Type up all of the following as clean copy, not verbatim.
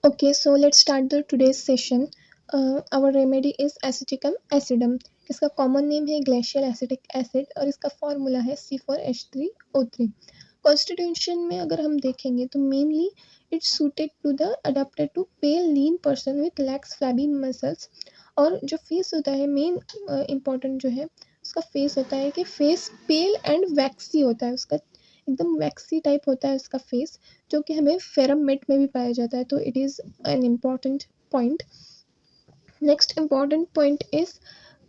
Okay, so let's start the today's session. Our remedy is aceticum acidum. इसका common name है glacial acetic acid और इसका formula है C4H3O3. Constitution में अगर हम देखेंगे तो mainly it's suited to the adapted to pale lean person with lax flabby muscles. और जो फेस होता है मेन इम्पॉर्टेंट जो है उसका फेस होता है कि फेस पेल एंड वैक्सी होता है, उसका एकदम वैक्सी टाइप होता है उसका फेस, जो कि हमें फेरम मेट में भी पाया जाता है. तो it is an important point. Next important point is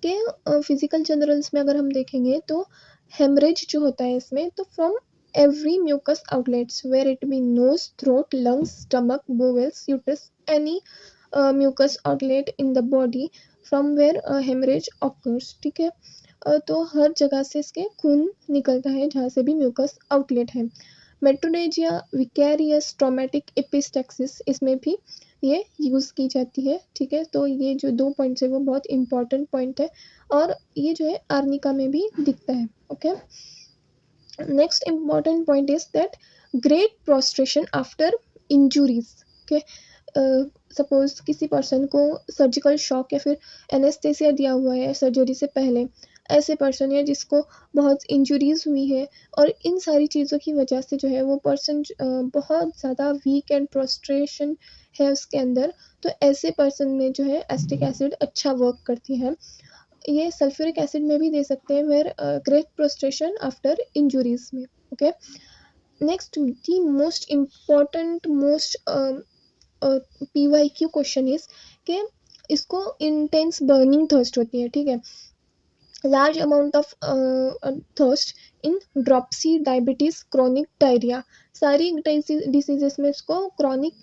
कि फिजिकल जनरल्स में अगर हम देखेंगे तो हेमरेज जो होता है इसमें, तो from every mucus outlets where it be nose, throat, lungs, stomach, bowels, uterus, any mucus outlet in the body from where hemorrhage occurs. ठीक है, तो हर जगह से इसके खून निकलता है जहाँ से भी म्यूकस आउटलेट है. मेट्रोडेजिया विकेरियस ट्रॉमेटिक एपिस्टेक्सिस, इसमें भी ये यूज़ की जाती है. ठीक है, तो ये जो 2 पॉइंट्स है वो बहुत इंपॉर्टेंट पॉइंट है और ये जो है आर्निका में भी दिखता है. Okay, next important point is that great prostration after injuries. Okay, suppose किसी पर्सन को सर्जिकल शॉक या फिर एनेस्थेसिया दिया हुआ है सर्जरी से पहले, ऐसे पर्सन है जिसको बहुत इंजुरीज हुई है और इन सारी चीज़ों की वजह से जो है वो पर्सन बहुत ज़्यादा वीक एंड प्रोस्ट्रेशन है उसके अंदर, तो ऐसे पर्सन में जो है एसिटिक एसिड अच्छा वर्क करती है. ये सल्फ्यूरिक एसिड में भी दे सकते हैं where great prostration after injuries में. Okay, next the most important most PYQ question is कि इसको इंटेंस बर्निंग थर्स्ट होती है. ठीक है, large amount of thirst in dropsy, diabetes, chronic diarrhea. सारी डिसीजेस में इसको क्रॉनिक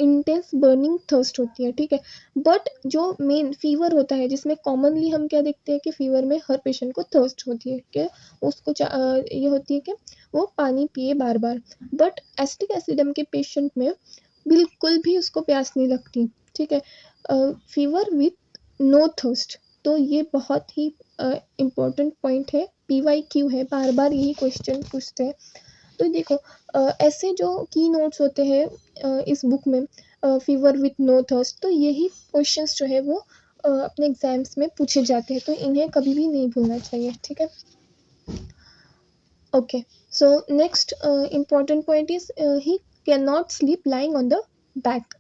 इंटेंस बर्निंग थर्स्ट होती है. ठीक है, बट जो मेन फीवर होता है जिसमें कॉमनली हम क्या देखते हैं कि फीवर में हर पेशेंट को थर्स्ट होती है कि उसको ये होती है कि वो पानी पिए बार बार, बट एसिटिक एसिडम के पेशेंट में बिल्कुल भी उसको प्यास नहीं लगती. ठीक है, फीवर विथ नो थर्स्ट. तो ये बहुत ही इम्पोर्टेंट पॉइंट है, PYQ है, बार बार यही क्वेश्चन पूछते हैं. तो देखो ऐसे जो की नोट्स होते हैं इस बुक में, फीवर विथ नो थर्स्ट, तो यही क्वेश्चंस जो है वो अपने एग्जाम्स में पूछे जाते हैं, तो इन्हें कभी भी नहीं भूलना चाहिए. ठीक है, okay, so next important point is he can not sleep lying on the back.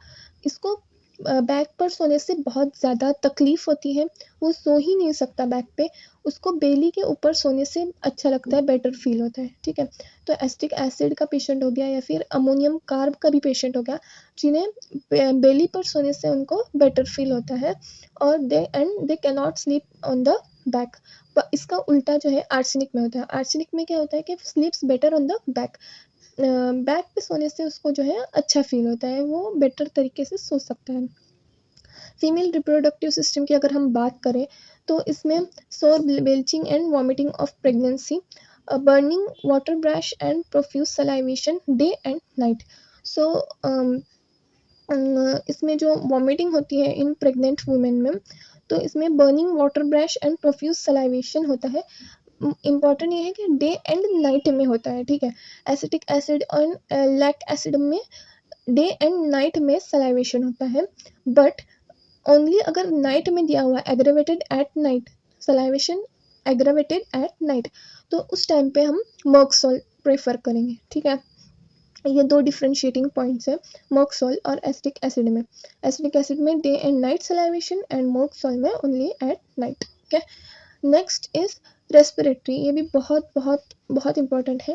इसको बैक पर सोने से बहुत ज़्यादा तकलीफ़ होती है, वो सो ही नहीं सकता बैक पे, उसको बेली के ऊपर सोने से अच्छा लगता है, बेटर फील होता है. ठीक है, तो एसिटिक एसिड का पेशेंट हो गया या फिर अमोनियम कार्ब का भी पेशेंट हो गया जिन्हें बेली पर सोने से उनको बेटर फील होता है और they can not sleep on the back. इसका उल्टा जो है आर्सेनिक में होता है. आर्सेनिक में क्या होता है कि स्लीप्स better on the back. Back पे सोने से उसको जो है अच्छा फील होता है, वो बेटर तरीके से सो सकता है. फीमेल रिप्रोडक्टिव सिस्टम की अगर हम बात करें तो इसमें sour belching and vomiting of pregnancy, burning water brush and profuse salivation day and night. So इसमें जो वॉमिटिंग होती है इन प्रेग्नेंट वुमेन में, तो इसमें burning water brush and profuse salivation होता है. इम्पॉर्टेंट ये है कि डे एंड नाइट में होता है. ठीक है, एसिटिक एसिड और लैक एसिड में डे एंड नाइट में सलाइवेशन होता है, बट ओनली अगर नाइट में दिया हुआ aggravated at night, salivation aggravated at night, तो उस टाइम पे हम मर्कसोल प्रेफर करेंगे. ठीक है, ये 2 डिफ्रेंशिएटिंग पॉइंट्स है मर्कसोल और एसिटिक एसिड में. एसिटिक एसिड में day and night salivation and merc sol में only at night. Okay, next is respiratory. ये भी बहुत बहुत बहुत इंपॉर्टेंट है.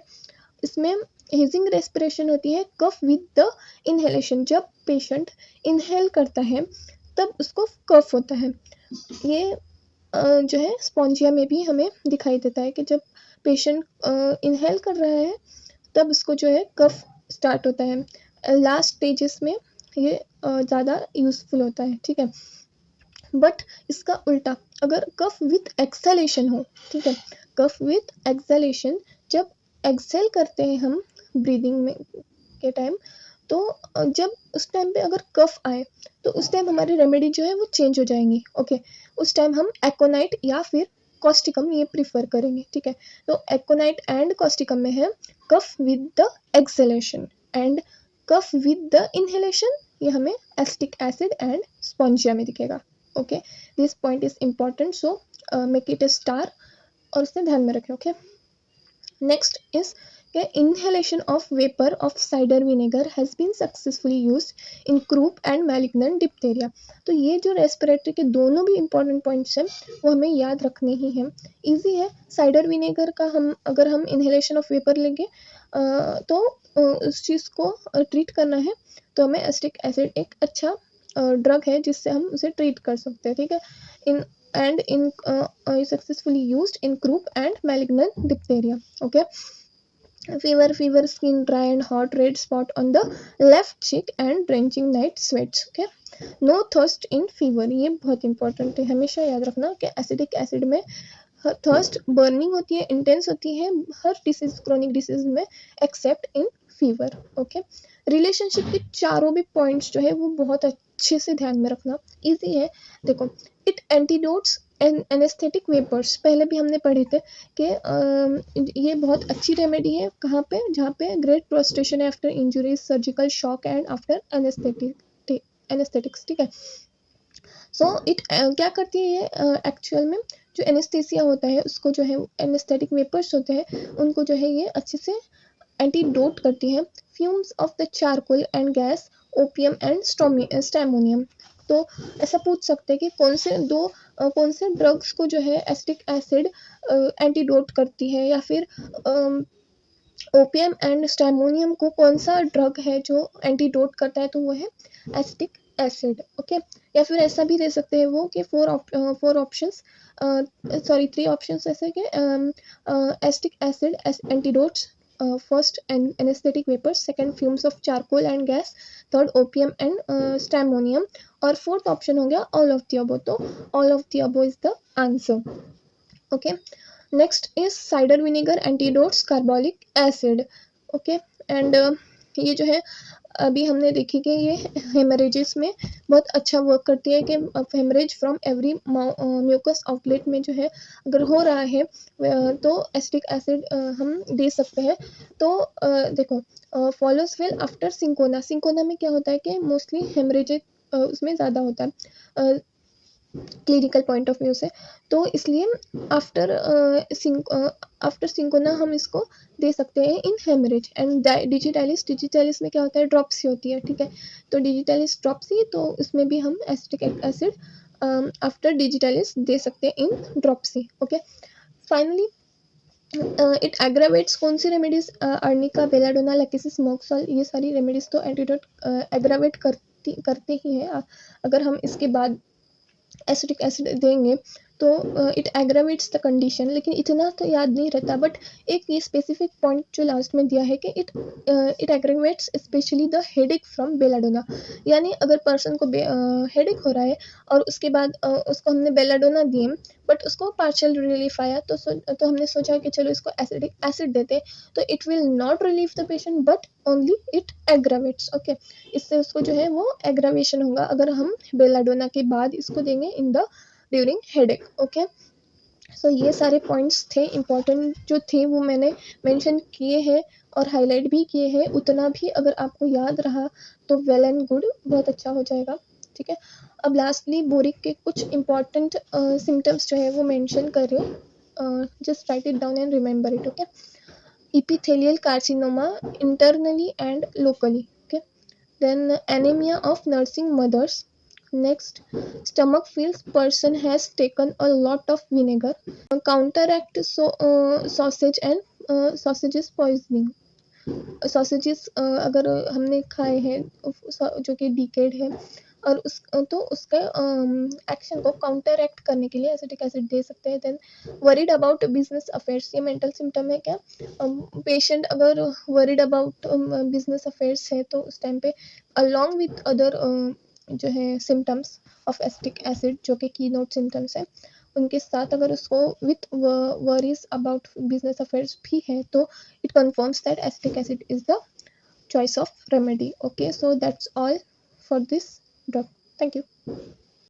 इसमें हेजिंग रेस्पिरेशन होती है कफ विद द इनहेलेशन. जब पेशेंट इनहेल करता है तब उसको कफ होता है. ये जो है स्पॉन्जिया में भी हमें दिखाई देता है कि जब पेशेंट इनहेल कर रहा है तब उसको जो है कफ स्टार्ट होता है. लास्ट स्टेजेस में ये ज़्यादा यूज़फुल होता है. ठीक है, बट इसका उल्टा अगर कफ विथ एक्सहेलेशन हो, ठीक है, कफ विथ एक्सहेलेशन, जब एक्सहेल करते हैं हम ब्रीदिंग में के टाइम, तो जब उस टाइम पे अगर कफ आए तो उस टाइम हमारी रेमेडी जो है वो चेंज हो जाएंगी. ओके, उस टाइम हम एकोनाइट या फिर कॉस्टिकम ये प्रीफर करेंगे. ठीक है, तो एकोनाइट एंड कॉस्टिकम में है cough with the exhalation and cough with the inhalation ये हमें एसिटिक एसिड एंड स्पॉन्जिया में दिखेगा. Okay, this point is important, so make it a star और इसे ध्यान में रखें. Okay, next is inhalation of vapor of cider vinegar has been successfully used in croup and malignant diphtheria. तो ये जो रेस्पिरेटरी के दोनों भी इंपॉर्टेंट पॉइंट्स हैं वो हमें याद रखने ही हैं. इजी है. साइडर विनेगर का अगर हम इनहेलेशन ऑफ वेपर लेंगे तो उस चीज़ को ट्रीट करना है तो हमें एसिटिक एसिड एक अच्छा ड्रग है जिससे हम उसे ट्रीट कर सकते हैं. ठीक है. in successfully used in croup and malignant diphtheria. Okay, fever, skin dry and hot, red spot on the left cheek and drenching night sweats. Okay, no thirst in fever. ये बहुत इंपॉर्टेंट है, हमेशा याद रखना कि एसिडिक एसिड में thirst burning होती है, इंटेंस होती है हर डिसीज, क्रोनिक डिसीज में, एक्सेप्ट इन फीवर. ओके, रिलेशनशिप के चारों भी पॉइंट्स जो है वो बहुत अच्छे से ध्यान में रखना. इजी है. देखो, इट एंटीडोट्स एनेस्थेटिक वेपर्स, पहले भी हमने पढ़े थे कि ये बहुत अच्छी रेमेडी है. कहाँ पे? जहाँ पे great prostration after injuries, surgical shock and after anaesthetics. ठीक है. सो इट क्या करती है ये एक्चुअल में, जो एनेस्थेसिया होता है उसको जो है एनेस्थेटिक वेपर्स होते हैं उनको जो है ये अच्छे से एंटीडोट करती है. Fumes of the charcoal and gas, opium and stramonium. तो ऐसा पूछ सकते हैं कि कौन से ड्रग्स को जो है एसिटिक एसिड एंटीडोट करती है, या फिर ओपियम एंड स्टैमोनियम को कौन सा ड्रग है जो एंटीडोट करता है, तो वो है एसिटिक एसिड. ओके, या फिर ऐसा भी दे सकते हैं वो कि फोर ऑप्शंस, सॉरी 3 ऑप्शंस ऐसे कि acetic acid antidotes, first anaesthetic vapour, second fumes of charcoal and gas, third opium and stramonium, और फोर्थ ऑप्शन हो गया ऑल ऑफ द अबो. तो all of the above is the answer. Okay, next is cider vinegar antidotes carbolic acid. Okay, and ये जो है अभी हमने देखी कि ये हेमरेजेस में बहुत अच्छा वर्क करती है, कि haemorrhage from every mucus outlet में जो है अगर हो रहा है तो एसिटिक एसिड हम दे सकते हैं. तो देखो, follows well after cinchona. Cinchona में क्या होता है कि मोस्टली हेमरेज उसमें ज़्यादा होता है क्लिनिकल पॉइंट ऑफ व्यू से, तो इसलिए आफ्टर सिंकोना हम इसको दे सकते हैं इन हेमरेज. एंड डिजिटालिस में क्या होता है, ड्रॉप्सी होती है. ठीक है, तो डिजिटालिस ड्रॉप्सी, तो इसमें भी हम एसिटिक एसिड आफ्टर डिजिटालिस दे सकते हैं in dropsy. Okay, finally it aggravates. कौन सी रेमेडीज? अर्निका, बेलाडोना, लैकेसिस, मोक्सॉल, ये सारी रेमेडीज तो एंटीडोट एग्रावेट करते ही हैं. अगर हम इसके बाद एसिटिक एसिड देंगे तो इट एग्रावेट्स द कंडीशन, लेकिन इतना तो याद नहीं रहता. बट एक ये स्पेसिफिक पॉइंट जो लास्ट में दिया है कि it aggravates specially the headache from belladonna. यानी अगर पर्सन को हेडेक हो रहा है और उसके बाद उसको हमने बेलाडोना दिए बट उसको पार्शियल रिलीफ आया, तो हमने सोचा कि चलो इसको एसिडिक एसिड देते, तो it will not relieve the patient but only it aggravates. Okay, इससे उसको जो है वो एग्रावेशन होगा अगर हम बेलाडोना के बाद इसको देंगे in the during headache. Okay, so ये सारे पॉइंट्स थे इम्पॉर्टेंट जो थे वो मैंने मेंशन किए हैं और हाईलाइट भी किए हैं. उतना भी अगर आपको याद रहा तो वेल एंड गुड, बहुत अच्छा हो जाएगा. ठीक है, अब लास्टली बोरिक के कुछ इम्पॉर्टेंट सिम्टम्स जो है वो मेंशन कर रही हूँ. Just right it down and remember it. Okay, epithelial carcinoma internally and locally. Okay, then anemia of nursing mothers. Next, stomach feels person has taken a lot of vinegar. Counteract sausage and sausages poisoning. Sausages अगर हमने खाए हैं जो कि decade है और उसका action को काउंटर एक्ट करने के लिए एसिटिक एसिड दे सकते हैं. Then worried about business affairs, ये मेंटल सिम्टम है क्या? पेशेंट अगर वरीड अबाउट बिजनेस अफेयर्स है तो उस टाइम पे अलॉन्ग विथ अदर जो है सिम्टम्स ऑफ एसिटिक एसिड जो कि की नोट सिम्टम्स है उनके साथ अगर उसको with worries about business affairs भी है तो it confirms that acetic acid is the choice of remedy. Okay, so that's all for this drug. Thank you.